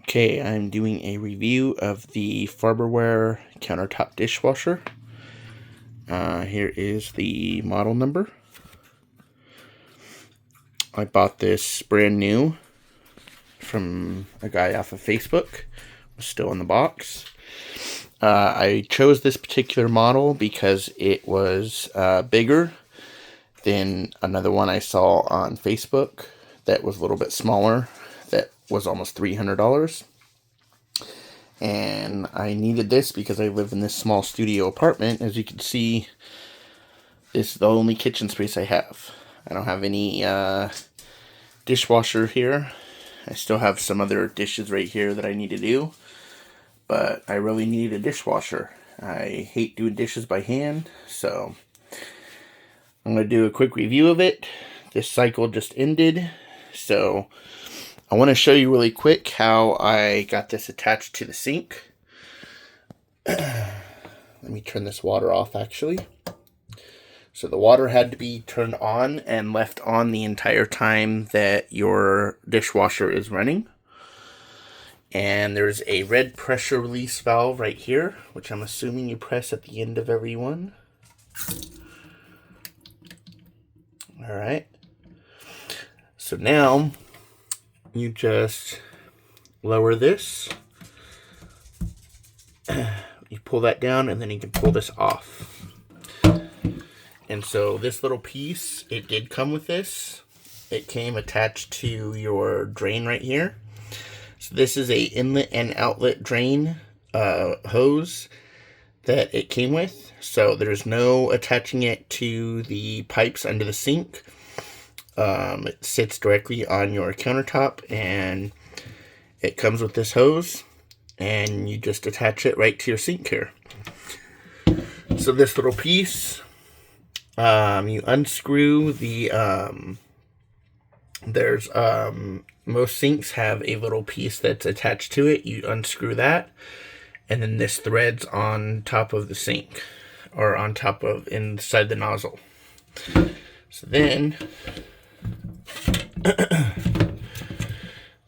Okay, I'm doing a review of the Farberware Countertop Dishwasher. Here is the model number. I bought this brand new from a guy off of Facebook. It was still in the box. I chose this particular model because it was bigger than another one I saw on Facebook that was a little bit smaller, that was almost $300. And I needed this because I live in this small studio apartment. As you can see, this is the only kitchen space I have. I don't have any dishwasher here. I still have some other dishes right here that I need to do, but I really need a dishwasher. I hate doing dishes by hand, so I'm going to do a quick review of it. This cycle just ended, so I want to show you really quick how I got this attached to the sink. Let me turn this water off, actually. So the water had to be turned on and left on the entire time that your dishwasher is running. And there's a red pressure release valve right here, which I'm assuming you press at the end of every one. Alright. So now you just lower this. You pull that down and then you can pull this off. And so this little piece, it did come with this. It came attached to your drain right here. So this is a inlet and outlet drain hose that it came with. So there's no attaching it to the pipes under the sink. It sits directly on your countertop and it comes with this hose. And you just attach it right to your sink here. So this little piece, you unscrew the, most sinks have a little piece that's attached to it. You unscrew that, and then this threads on top of the sink, or on top of inside the nozzle. So then,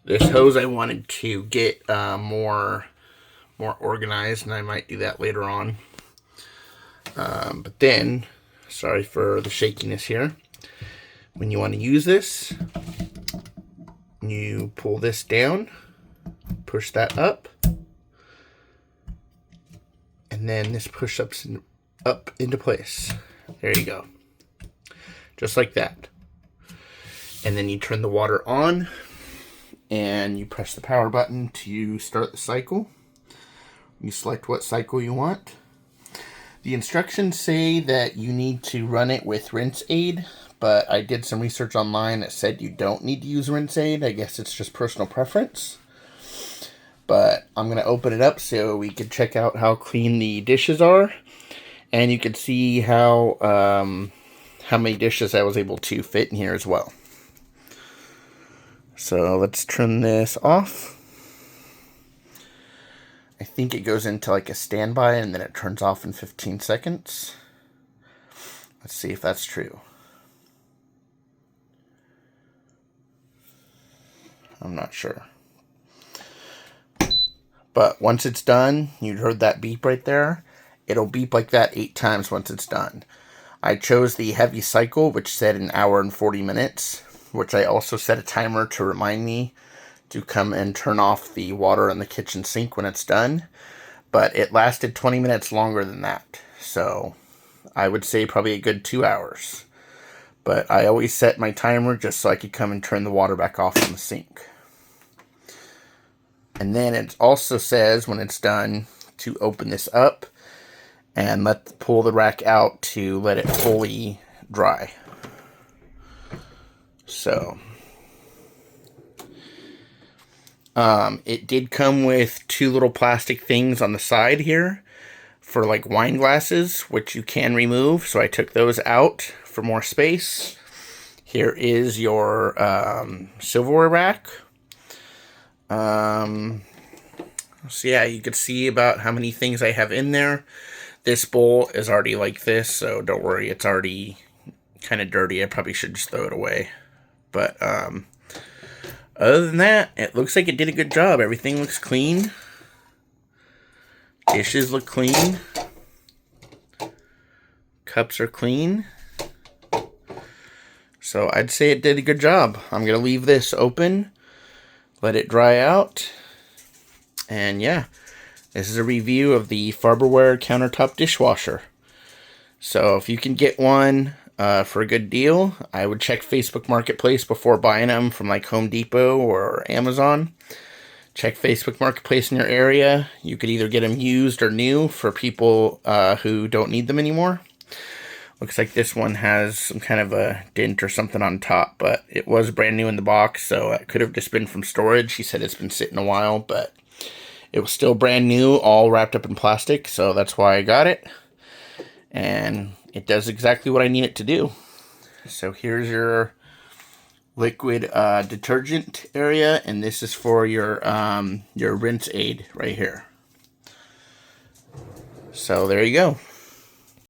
this hose I wanted to get more organized, and I might do that later on. But then, sorry for the shakiness here. When you want to use this, you pull this down, push that up, and then this push-ups up into place. There you go. Just like that. And then you turn the water on, and you press the power button to start the cycle. You select what cycle you want. The instructions say that you need to run it with rinse aid, but I did some research online that said you don't need to use rinse aid. I guess it's just personal preference. But I'm going to open it up so we can check out how clean the dishes are. And you can see how many dishes I was able to fit in here as well. So let's turn this off. I think it goes into like a standby and then it turns off in 15 seconds. Let's see if that's true. I'm not sure. But once it's done, you heard that beep right there. It'll beep like that 8 times once it's done. I chose the heavy cycle, which said an hour and 40 minutes, which I also set a timer to remind me to come and turn off the water in the kitchen sink when it's done. But it lasted 20 minutes longer than that. So I would say probably a good 2 hours. But I always set my timer just so I could come and turn the water back off from the sink. And then it also says when it's done to open this up and pull the rack out to let it fully dry. So it did come with 2 little plastic things on the side here for like wine glasses, which you can remove. So I took those out for more space. Here is your silverware rack. So yeah, you can see about how many things I have in there. This bowl is already like this, so don't worry, it's already kind of dirty. I probably should just throw it away. But other than that, it looks like it did a good job. Everything looks clean. Dishes look clean. Cups are clean. So I'd say it did a good job. I'm going to leave this open, let it dry out. And yeah, this is a review of the Farberware Countertop Dishwasher. So if you can get one for a good deal, I would check Facebook Marketplace before buying them from like Home Depot or Amazon. Check Facebook Marketplace in your area. You could either get them used or new for people who don't need them anymore. Looks like this one has some kind of a dent or something on top, but it was brand new in the box, so it could have just been from storage. She said it's been sitting a while, but it was still brand new, all wrapped up in plastic, so that's why I got it. And it does exactly what I need it to do. So here's your liquid detergent area, and this is for your rinse aid right here. So there you go.